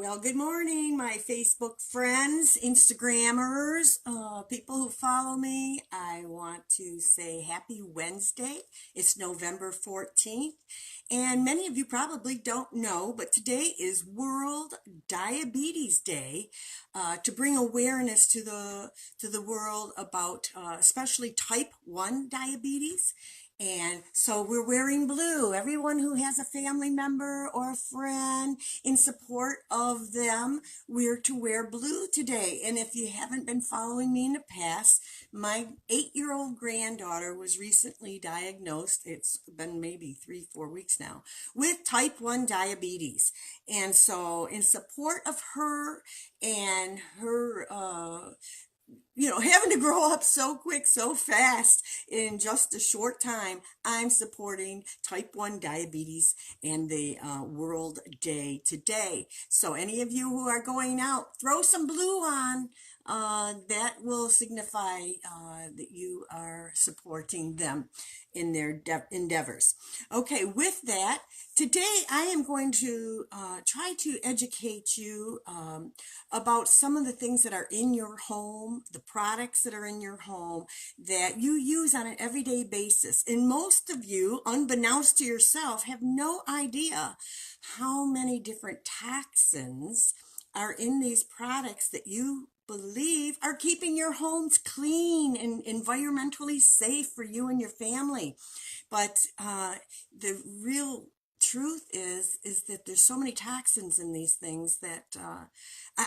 Well, good morning, my Facebook friends, Instagrammers, people who follow me. I want to say happy Wednesday. It's November 14th, and many of you probably don't know, but today is World Diabetes Day, to bring awareness to the world about especially type 1 diabetes. And so we're wearing blue. Everyone who has a family member or a friend in support of them, we're to wear blue today. And if you haven't been following me in the past, my 8-year-old granddaughter was recently diagnosed. It's been maybe 3, 4 weeks now with type 1 diabetes. And so in support of her and her, having to grow up so quick, so fast in just a short time, I'm supporting type 1 diabetes and the World Day today. So any of you who are going out, throw some blue on. That will signify that you are supporting them in their endeavors. Okay, with that, today I am going to try to educate you about some of the things that are in your home, the products that are in your home that you use on an everyday basis. And most of you, unbeknownst to yourself, have no idea how many different toxins are in these products that you believe are keeping your homes clean and environmentally safe for you and your family. But the real truth is that there's so many toxins in these things that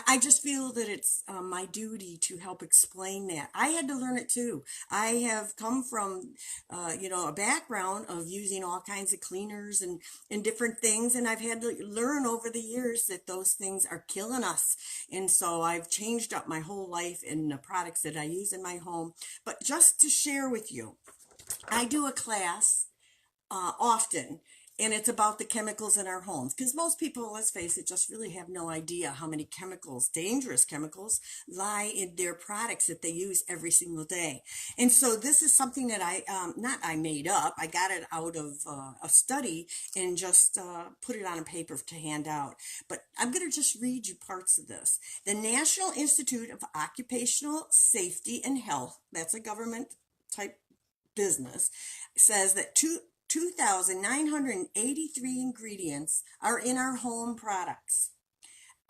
I just feel that it's my duty to help explain that. I had to learn it too. I have come from a background of using all kinds of cleaners and different things, and I've had to learn over the years that those things are killing us. And so I've changed up my whole life in the products that I use in my home. But just to share with you, I do a class often, and it's about the chemicals in our homes, because most people, let's face it, just really have no idea how many chemicals, dangerous chemicals, lie in their products that they use every single day. And so this is something that I made up. I got it out of a study and just put it on a paper to hand out. But I'm going to just read you parts of this. The National Institute of Occupational Safety and Health, that's a government type business, says that 2,983 ingredients are in our home products.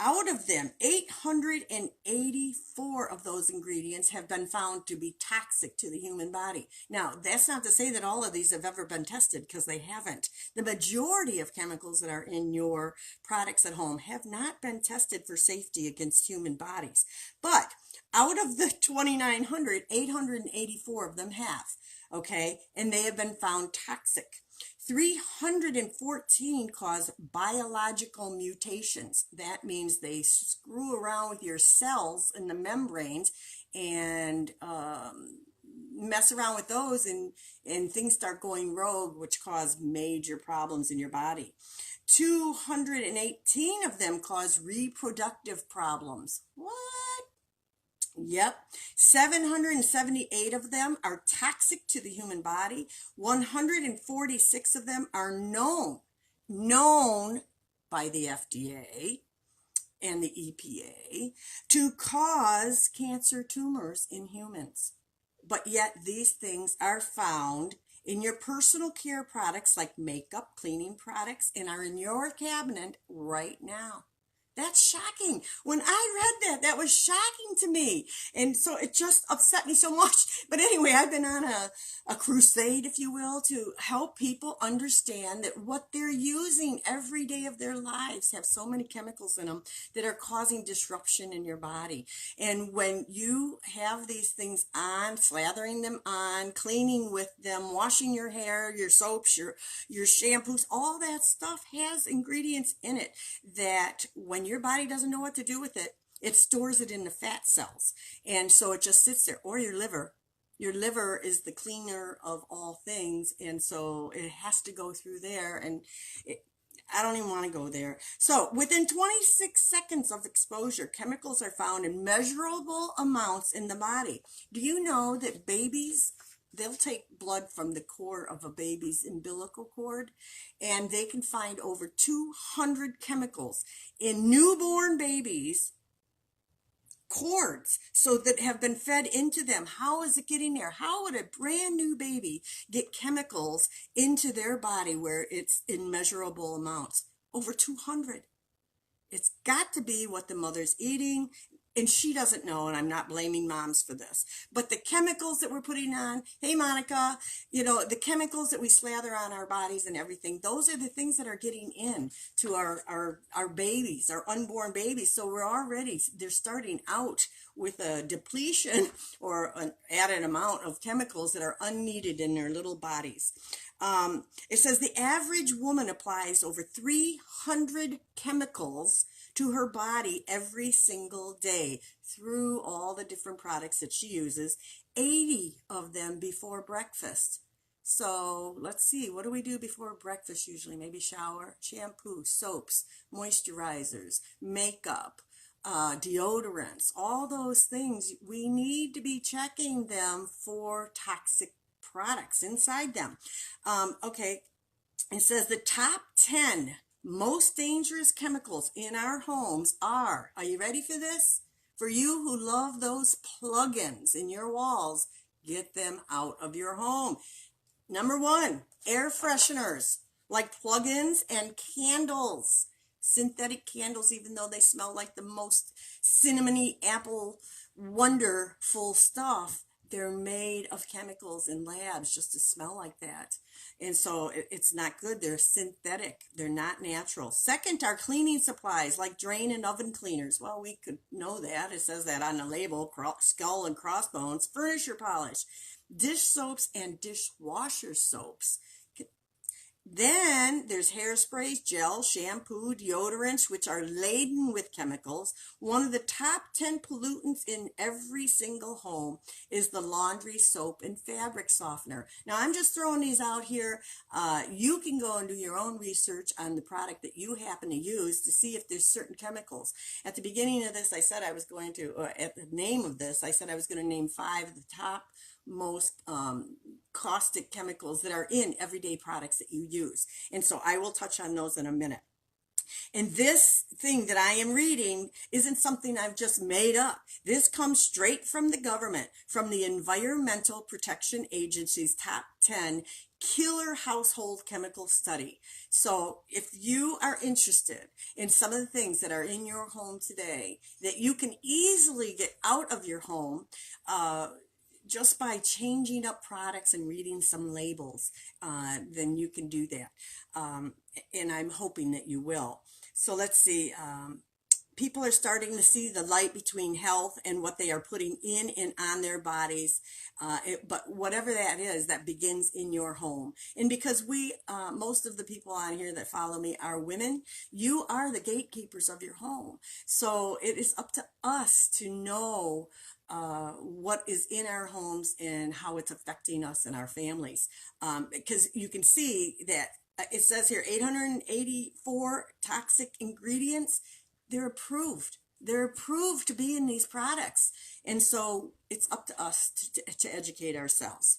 Out of them, 884 of those ingredients have been found to be toxic to the human body. Now, that's not to say that all of these have ever been tested, because they haven't. The majority of chemicals that are in your products at home have not been tested for safety against human bodies. But out of the 2,900, 884 of them have. Okay, and they have been found toxic. 314 cause biological mutations. That means they screw around with your cells in the membranes and mess around with those, and things start going rogue, which cause major problems in your body. 218 of them cause reproductive problems. What? Yep. 778 of them are toxic to the human body. 146 of them are known by the FDA and the EPA to cause cancer tumors in humans. But yet these things are found in your personal care products like makeup, cleaning products, and are in your cabinet right now. That's shocking. When I read that, that was shocking to me. And so it just upset me so much. But anyway, I've been on a crusade, if you will, to help people understand that what they're using every day of their lives have so many chemicals in them that are causing disruption in your body. And when you have these things on, slathering them on, cleaning with them, washing your hair, your soaps, your shampoos, all that stuff has ingredients in it that when your body doesn't know what to do with it, it stores it in the fat cells. And so it just sits there. Or your liver. Your liver is the cleaner of all things. And so it has to go through there. And I don't even want to go there. So within 26 seconds of exposure, chemicals are found in measurable amounts in the body. Do you know that babies they'll take blood from the cord of a baby's umbilical cord, and they can find over 200 chemicals in newborn babies cords so that have been fed into them. How is it getting there? How would a brand new baby get chemicals into their body where it's in measurable amounts? Over 200. It's got to be what the mother's eating, and she doesn't know, and I'm not blaming moms for this. But the chemicals that we're putting on, hey Monica, the chemicals that we slather on our bodies and everything, those are the things that are getting in to our babies, our unborn babies. So they're starting out with a depletion or an added amount of chemicals that are unneeded in their little bodies. It says the average woman applies over 300 chemicals to her body every single day through all the different products that she uses, 80 of them before breakfast. So let's see, what do we do before breakfast usually? Maybe shower, shampoo, soaps, moisturizers, makeup, deodorants, all those things. We need to be checking them for toxic products inside them. Okay, it says the top 10 most dangerous chemicals in our homes are you ready for this? For you who love those plug-ins in your walls, get them out of your home. Number 1, air fresheners, like plug-ins and candles. Synthetic candles, even though they smell like the most cinnamony apple wonderful stuff, they're made of chemicals in labs just to smell like that. And so it's not good. They're synthetic. They're not natural. Second are cleaning supplies like drain and oven cleaners. Well, we could know that. It says that on the label, skull and crossbones, furniture polish, dish soaps and dishwasher soaps. Then there's hairsprays, gel, shampoo, deodorants, which are laden with chemicals. One of the top 10 pollutants in every single home is the laundry soap and fabric softener. Now, I'm just throwing these out here. You can go and do your own research on the product that you happen to use to see if there's certain chemicals. At the beginning of this, I said I was going to, at the name of this, I said I was going to name 5 of the top most caustic chemicals that are in everyday products that you use. And so I will touch on those in a minute. And this thing that I am reading isn't something I've just made up. This comes straight from the government, from the Environmental Protection Agency's top 10 killer household chemical study. So if you are interested in some of the things that are in your home today that you can easily get out of your home, just by changing up products and reading some labels, then you can do that. And I'm hoping that you will. So let's see. People are starting to see the light between health and what they are putting in and on their bodies. But whatever that is, that begins in your home. And because most of the people on here that follow me are women, you are the gatekeepers of your home. So it is up to us to know what is in our homes and how it's affecting us and our families. Because you can see that it says here 884 toxic ingredients. They're approved. They're approved to be in these products. And so it's up to us to educate ourselves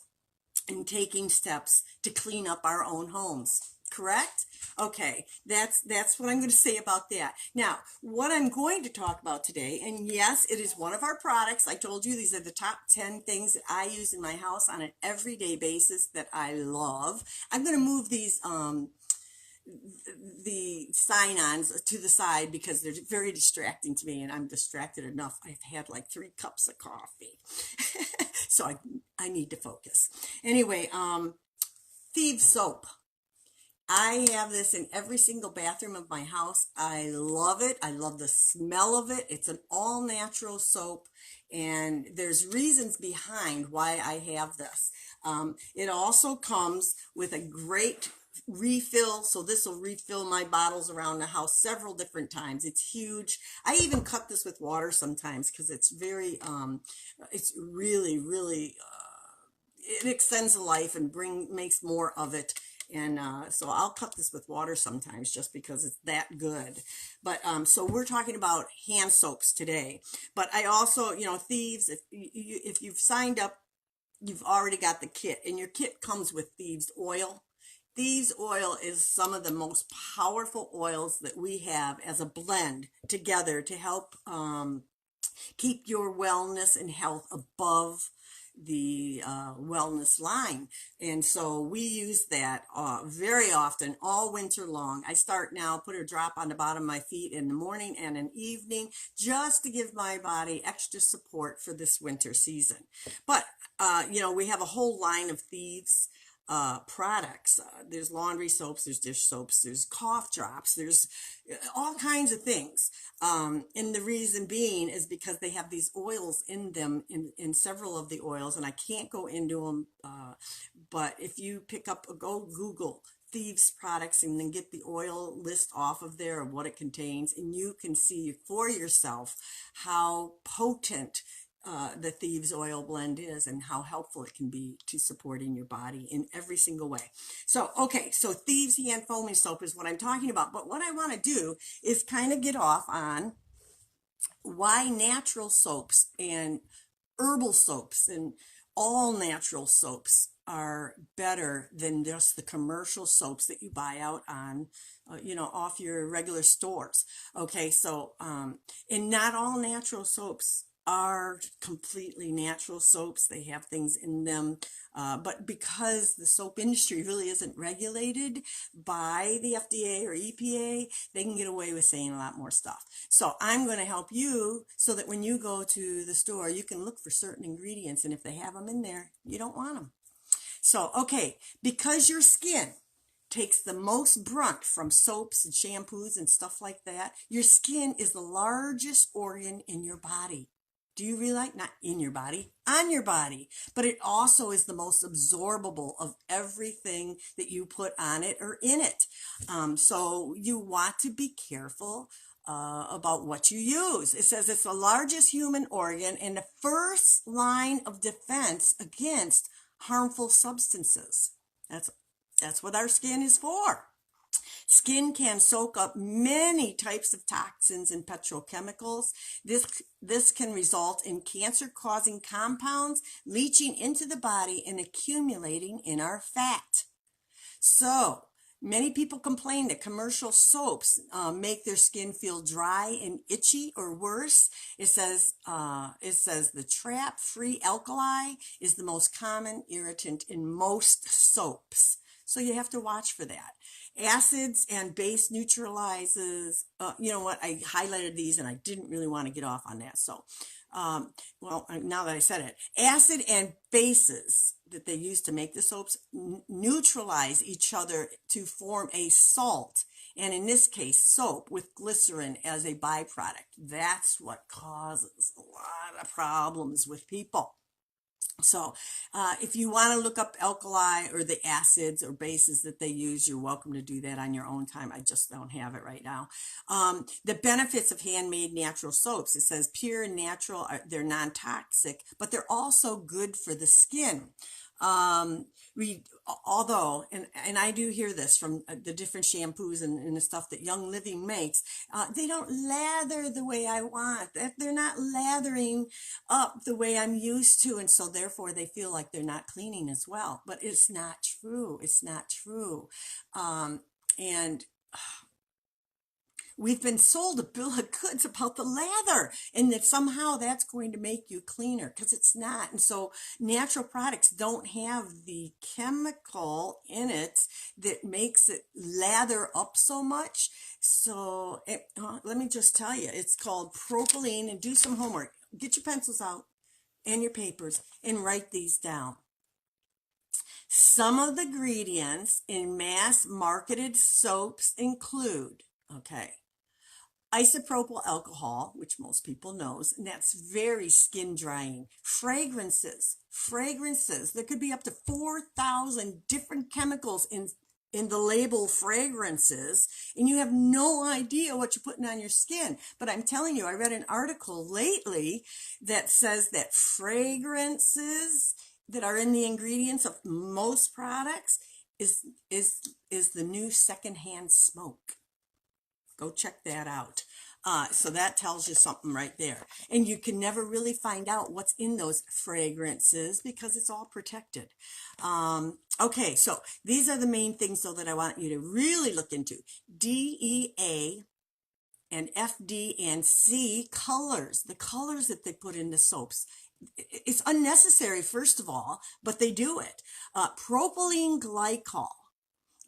and taking steps to clean up our own homes. Correct? Okay, that's what I'm going to say about that. Now, what I'm going to talk about today, and yes, it is one of our products. I told you these are the top 10 things that I use in my house on an everyday basis that I love. I'm going to move these the sign-ons to the side because they're very distracting to me, and I'm distracted enough. I've had like 3 cups of coffee. So I need to focus. Anyway, Thieves soap. I have this in every single bathroom of my house. I love it. I love the smell of it. It's an all-natural soap, and there's reasons behind why I have this. It also comes with a great refill, so this will refill my bottles around the house several different times. It's huge. I even cut this with water sometimes because it's very, it's really, really, it extends the life and makes more of it. And so I'll cut this with water sometimes just because it's that good. But so we're talking about hand soaps today. But I also, Thieves, if you've signed up you've already got the kit, and your kit comes with Thieves Oil. Thieves Oil is some of the most powerful oils that we have as a blend together to help keep your wellness and health above the wellness line. And so we use that very often all winter long. I start now, put a drop on the bottom of my feet in the morning and in evening, just to give my body extra support for this winter season. But we have a whole line of Thieves products. There's laundry soaps, there's dish soaps, there's cough drops, there's all kinds of things. And the reason being is because they have these oils in them, in several of the oils, and I can't go into them, but if you go Google Thieves products and then get the oil list off of there of what it contains, and you can see for yourself how potent the Thieves Oil blend is and how helpful it can be to supporting your body in every single way. So, okay, so Thieves Hand Foaming Soap is what I'm talking about. But what I want to do is kind of get off on why natural soaps and herbal soaps and all natural soaps are better than just the commercial soaps that you buy out on, off your regular stores. Okay, so, and not all natural soaps are completely natural soaps. They have things in them, but because the soap industry really isn't regulated by the FDA or EPA, they can get away with saying a lot more stuff. So I'm going to help you so that when you go to the store, you can look for certain ingredients, and if they have them in there, you don't want them. So, okay, because your skin takes the most brunt from soaps and shampoos and stuff like that, your skin is the largest organ in your body. Do you realize? Not in your body, on your body. But it also is the most absorbable of everything that you put on it or in it. So you want to be careful about what you use. It says it's the largest human organ and the first line of defense against harmful substances. That's what our skin is for. Skin can soak up many types of toxins and petrochemicals. This can result in cancer-causing compounds leaching into the body and accumulating in our fat. So, many people complain that commercial soaps make their skin feel dry and itchy or worse. It says the trap-free alkali is the most common irritant in most soaps. So you have to watch for that. Acids and base neutralizes, you know what, I highlighted these and I didn't really want to get off on that. So, now that I said it, acid and bases that they use to make the soaps neutralize each other to form a salt. And in this case, soap with glycerin as a byproduct. That's what causes a lot of problems with people. So if you want to look up alkali or the acids or bases that they use, you're welcome to do that on your own time. I just don't have it right now. The benefits of handmade natural soaps, it says pure and natural, they're non-toxic, but they're also good for the skin. Although, and I do hear this from the different shampoos and the stuff that Young Living makes, they don't lather the way I want. They're not lathering up the way I'm used to, and so therefore they feel like they're not cleaning as well. But it's not true. It's not true. And we've been sold a bill of goods about the lather and that somehow that's going to make you cleaner, because it's not. And so natural products don't have the chemical in it that makes it lather up so much. So let me just tell you, it's called propylene. And do some homework. Get your pencils out and your papers and write these down. Some of the ingredients in mass marketed soaps include, isopropyl alcohol, which most people knows, and that's very skin drying. Fragrances. There could be up to 4,000 different chemicals in the label fragrances, and you have no idea what you're putting on your skin. But I'm telling you, I read an article lately that says that fragrances that are in the ingredients of most products is the new secondhand smoke. Go check that out. So that tells you something right there. And you can never really find out what's in those fragrances because it's all protected. Okay, so these are the main things though that I want you to really look into. DEA and FD and C colors, the colors that they put in the soaps. It's unnecessary, first of all, but they do it. Propylene glycol.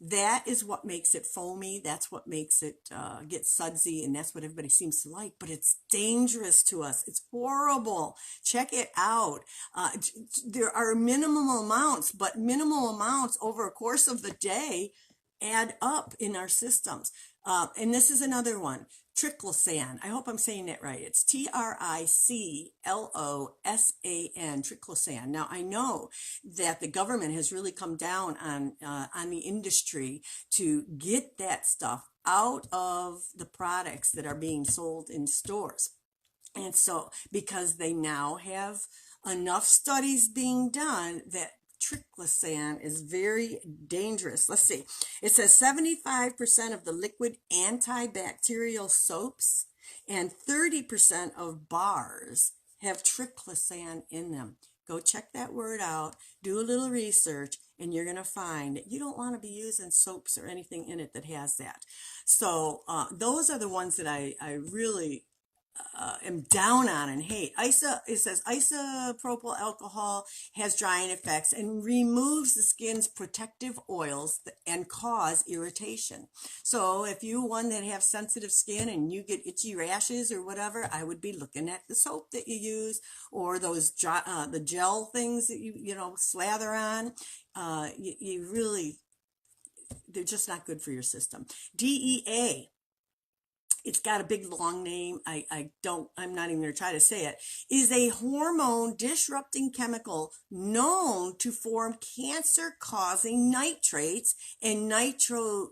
That is what makes it foamy. That's what makes it get sudsy, and that's what everybody seems to like. But it's dangerous to us. It's horrible. Check it out. There are minimal amounts, but minimal amounts over a course of the day add up in our systems. And this is another one. Triclosan. I hope I'm saying that right. It's Triclosan, triclosan. Now, I know that the government has really come down on the industry to get that stuff out of the products that are being sold in stores. And so, because they now have enough studies being done that triclosan is very dangerous. Let's see. It says 75% of the liquid antibacterial soaps and 30% of bars have triclosan in them. Go check that word out, do a little research, and you're going to find that you don't want to be using soaps or anything in it that has that. So those are the ones that I really am down on and hate. It says isopropyl alcohol has drying effects and removes the skin's protective oils and cause irritation. So if you one that have sensitive skin and you get itchy rashes or whatever, I would be looking at the soap that you use or those the gel things that you slather on. You really, they're just not good for your system. DEA. It's got a big long name. I'm not even going to try to say it, is a hormone disrupting chemical known to form cancer causing nitrates and nitrosamines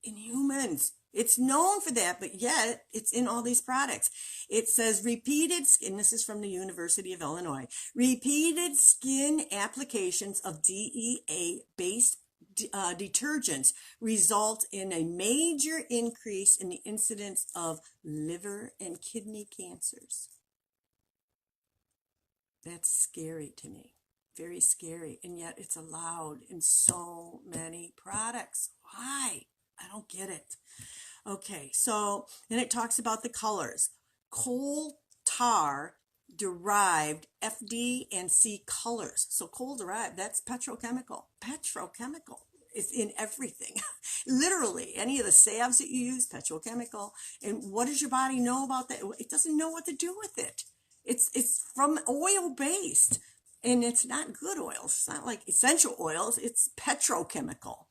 in humans. It's known for that, but yet it's in all these products. It says and this is from the University of Illinois, repeated skin applications of DEA-based detergents result in a major increase in the incidence of liver and kidney cancers. That's scary to me. Very scary. And yet it's allowed in so many products. Why? I don't get it. Okay, so then it talks about the colors. Coal tar derived FD and C colors. So coal derived, that's petrochemical. Petrochemical is in everything. Literally, any of the salves that you use, petrochemical. And what does your body know about that? It doesn't know what to do with it. It's from oil based, and it's not good oils. It's not like essential oils. It's petrochemical.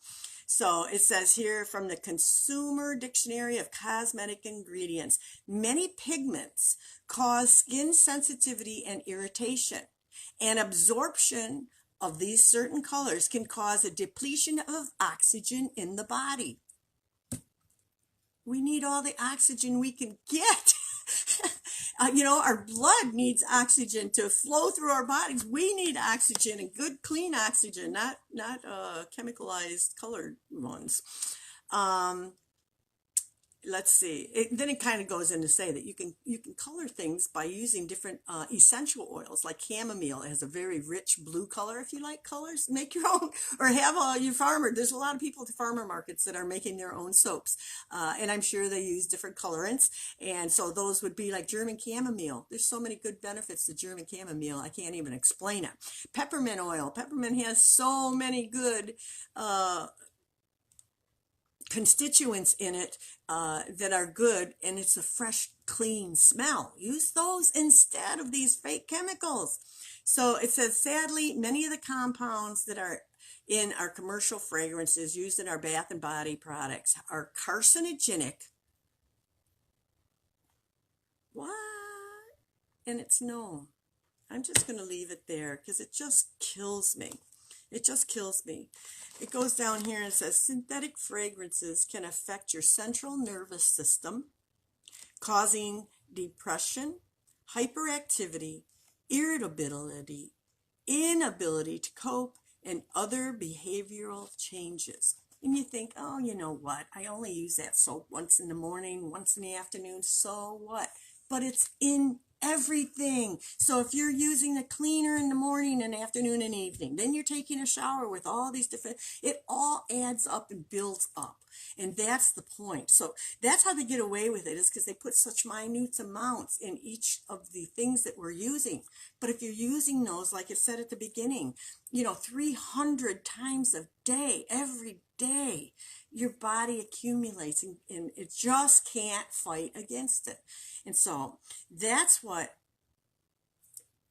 So it says here from the Consumer Dictionary of Cosmetic Ingredients, many pigments cause skin sensitivity and irritation, and absorption of these certain colors can cause a depletion of oxygen in the body. We need all the oxygen we can get. Our blood needs oxygen to flow through our bodies. We need oxygen, and good, clean oxygen, not chemicalized colored ones. Let's see. Then it kind of goes in to say that you can color things by using different essential oils, like chamomile. It has a very rich blue color. If you like colors, make your own, or have your farmer. There's a lot of people at the farmer markets that are making their own soaps, and I'm sure they use different colorants. And so those would be like German chamomile. There's so many good benefits to German chamomile. I can't even explain it. Peppermint oil. Peppermint has so many good constituents in it that are good, and it's a fresh, clean smell. Use those instead of these fake chemicals. So it says, sadly, many of the compounds that are in our commercial fragrances used in our bath and body products are carcinogenic. What? And it's known. I'm just going to leave it there because it just kills me. It just kills me. It goes down here and says synthetic fragrances can affect your central nervous system, causing depression, hyperactivity, irritability, inability to cope, and other behavioral changes. And you think, oh, you know what? I only use that soap once in the morning, once in the afternoon. So what? But it's in everything. So if you're using a cleaner in the morning and afternoon and evening, then you're taking a shower with all these different, it all adds up and builds up. And that's the point. So that's how they get away with it, is because they put such minute amounts in each of the things that we're using. But if you're using those, like it said at the beginning, 300 times a day, every day, your body accumulates and it just can't fight against it. And so that's what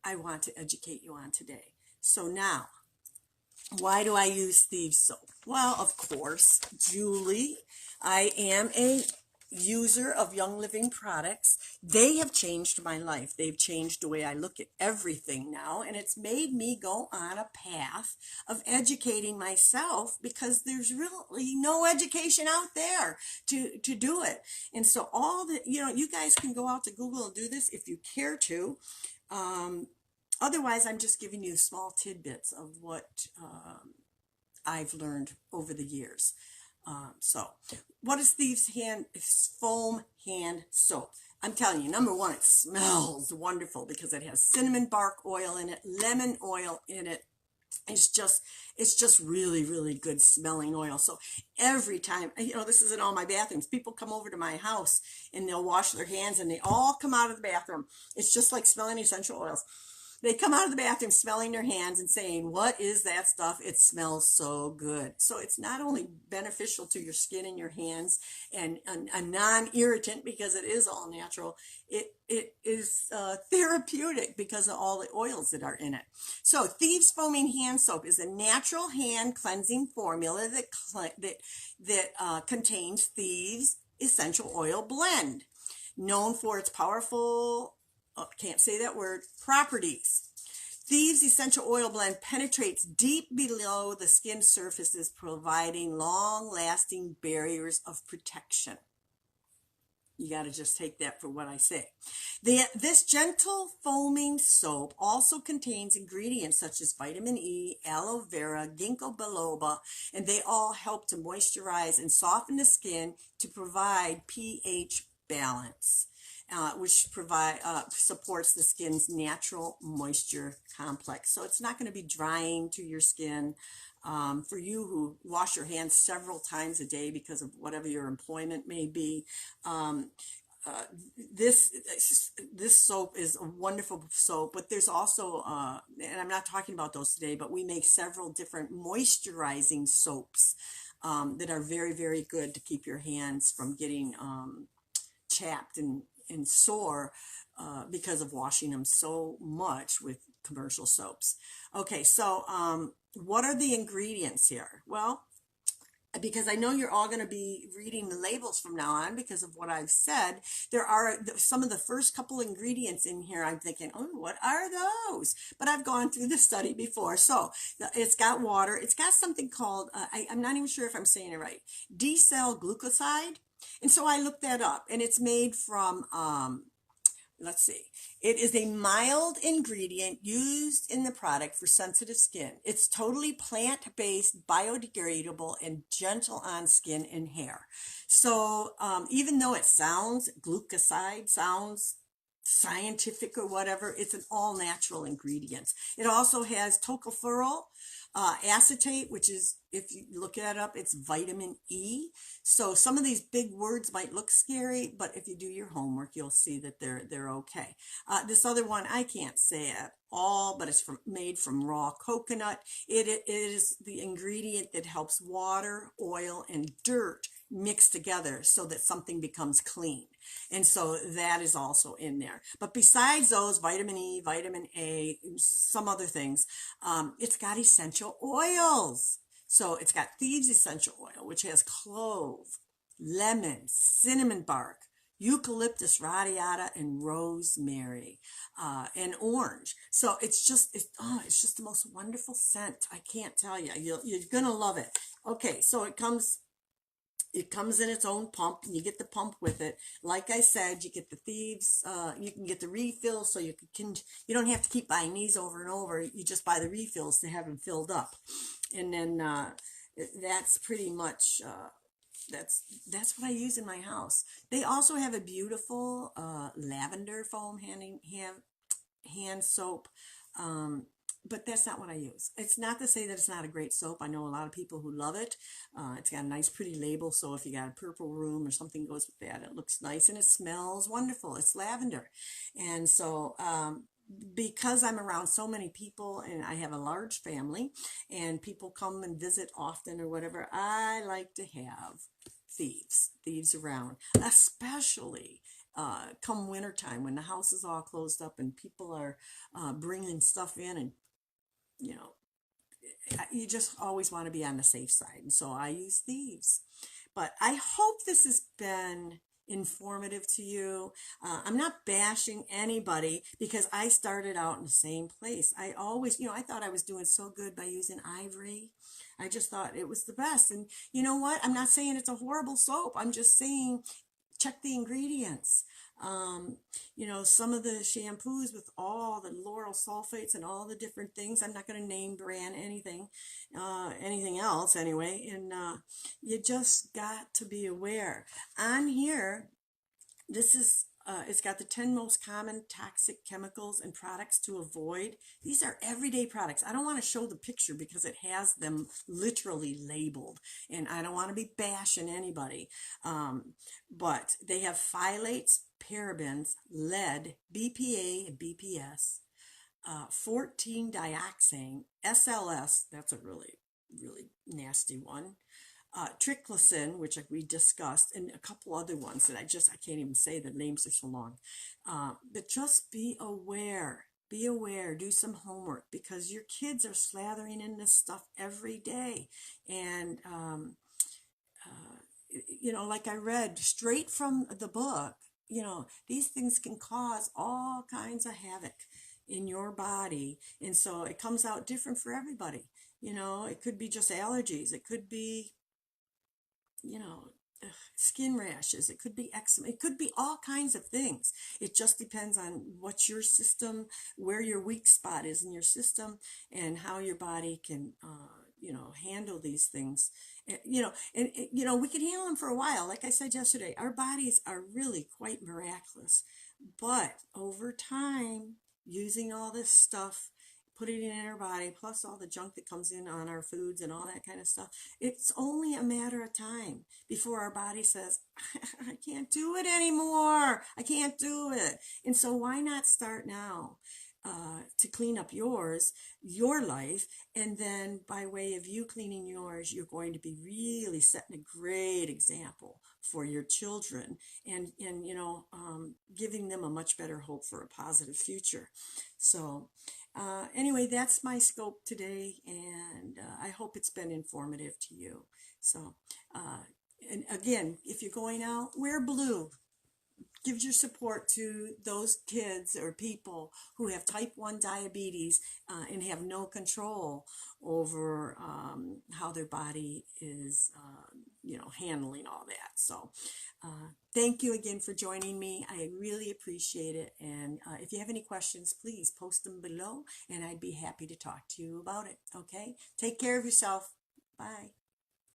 I want to educate you on today. So now, why do I use Thieves soap? Well, of course, Julie, I am a user of Young Living products. They have changed my life. They've changed the way I look at everything now, and it's made me go on a path of educating myself, because there's really no education out there to do it. And so you guys can go out to Google and do this if you care to. Otherwise, I'm just giving you small tidbits of what I've learned over the years. So what is Thieves Foam Hand Soap? I'm telling you, number one, it smells wonderful because it has cinnamon bark oil in it, lemon oil in it. It's just really, really good smelling oil. So every time, this is in all my bathrooms, people come over to my house and they'll wash their hands and they all come out of the bathroom. It's just like smelling essential oils. They come out of the bathroom smelling their hands and saying, what is that stuff? It smells so good. So it's not only beneficial to your skin and your hands and a non-irritant because it is all natural, it is therapeutic because of all the oils that are in it. So Thieves Foaming Hand Soap is a natural hand cleansing formula that contains Thieves Essential Oil Blend, known for its powerful can't say that word, properties. Thieves Essential Oil Blend penetrates deep below the skin surfaces, providing long-lasting barriers of protection. You got to just take that for what I say. This gentle foaming soap also contains ingredients such as vitamin E, aloe vera, ginkgo biloba, and they all help to moisturize and soften the skin to provide pH balance. Which supports the skin's natural moisture complex. So it's not going to be drying to your skin. For you who wash your hands several times a day because of whatever your employment may be, this soap is a wonderful soap. But there's also, and I'm not talking about those today, but we make several different moisturizing soaps that are very, very good to keep your hands from getting chapped and sore because of washing them so much with commercial soaps. Okay, so what are the ingredients here? Well, because I know you're all going to be reading the labels from now on because of what I've said, there are some of the first couple ingredients in here. I'm thinking, oh, what are those? But I've gone through the study before. So it's got water. It's got something called, I'm not even sure if I'm saying it right, D-cell glucoside. And so I looked that up, and it's made from, let's see, it is a mild ingredient used in the product for sensitive skin. It's totally plant-based, biodegradable, and gentle on skin and hair. So even though it sounds, glucoside sounds scientific or whatever, it's an all-natural ingredient. It also has tocopherol acetate, which is, if you look that up, it's vitamin E. So some of these big words might look scary, but if you do your homework, you'll see that they're okay. This other one I can't say at all, but it's made from raw coconut. It is the ingredient that helps water, oil, and dirt mix together so that something becomes clean. And so that is also in there. But besides those, vitamin E, vitamin A, some other things, it's got essential oils. So it's got Thieves Essential Oil, which has clove, lemon, cinnamon bark, eucalyptus radiata, and rosemary, and orange. So it's just the most wonderful scent. I can't tell you. You're gonna love it. Okay, so it comes in its own pump, and you get the pump with it. Like I said, you get the Thieves, you can get the refills, so you don't have to keep buying these over and over. You just buy the refills to have them filled up. And then That's pretty much that's what I use in my house. They also have a beautiful lavender foam hand soap. Um, but that's not what I use. It's not to say that it's not a great soap. I know a lot of people who love it. It's got a nice, pretty label. So if you got a purple room or something goes with that, it looks nice and it smells wonderful. It's lavender. And so, because I'm around so many people and I have a large family and people come and visit often or whatever, I like to have thieves around, especially come wintertime when the house is all closed up and people are bringing stuff in, and you know, you just always want to be on the safe side. And so I use thieves. But I hope this has been informative to you. I'm not bashing anybody because I started out in the same place. I always, I thought I was doing so good by using Ivory. I just thought it was the best. And you know what? I'm not saying it's a horrible soap. I'm just saying check the ingredients. Um, some of the shampoos with all the lauryl sulfates and all the different things. I'm not going to name brand anything else anyway. And you just got to be aware. On here, this is it's got the 10 most common toxic chemicals and products to avoid. These are everyday products. I don't want to show the picture because it has them literally labeled, and I don't want to be bashing anybody. But they have phthalates, parabens, lead, BPA, and BPS, 14 dioxane, SLS, that's a really, really nasty one, triclosan, which we discussed, and a couple other ones that I can't even say, the names are so long. But just be aware. Be aware, do some homework because your kids are slathering in this stuff every day. And, like I read straight from the book, these things can cause all kinds of havoc in your body. And so it comes out different for everybody. It could be just allergies. It could be you know, skin rashes. It could be eczema. It could be all kinds of things. It just depends on what your system, where your weak spot is in your system, and how your body can, handle these things. We can handle them for a while. Like I said yesterday, our bodies are really quite miraculous. But over time, using all this stuff, putting it in our body, plus all the junk that comes in on our foods and all that kind of stuff, it's only a matter of time before our body says, I can't do it anymore. I can't do it. And so why not start now? To clean up your life, and then by way of you cleaning yours, you're going to be really setting a great example for your children, and giving them a much better hope for a positive future. So anyway, that's my scope today, and I hope it's been informative to you. So, and again, if you're going out, wear blue. Give your support to those kids or people who have type 1 diabetes and have no control over how their body is, handling all that. So thank you again for joining me. I really appreciate it. And if you have any questions, please post them below, and I'd be happy to talk to you about it. Okay? Take care of yourself. Bye.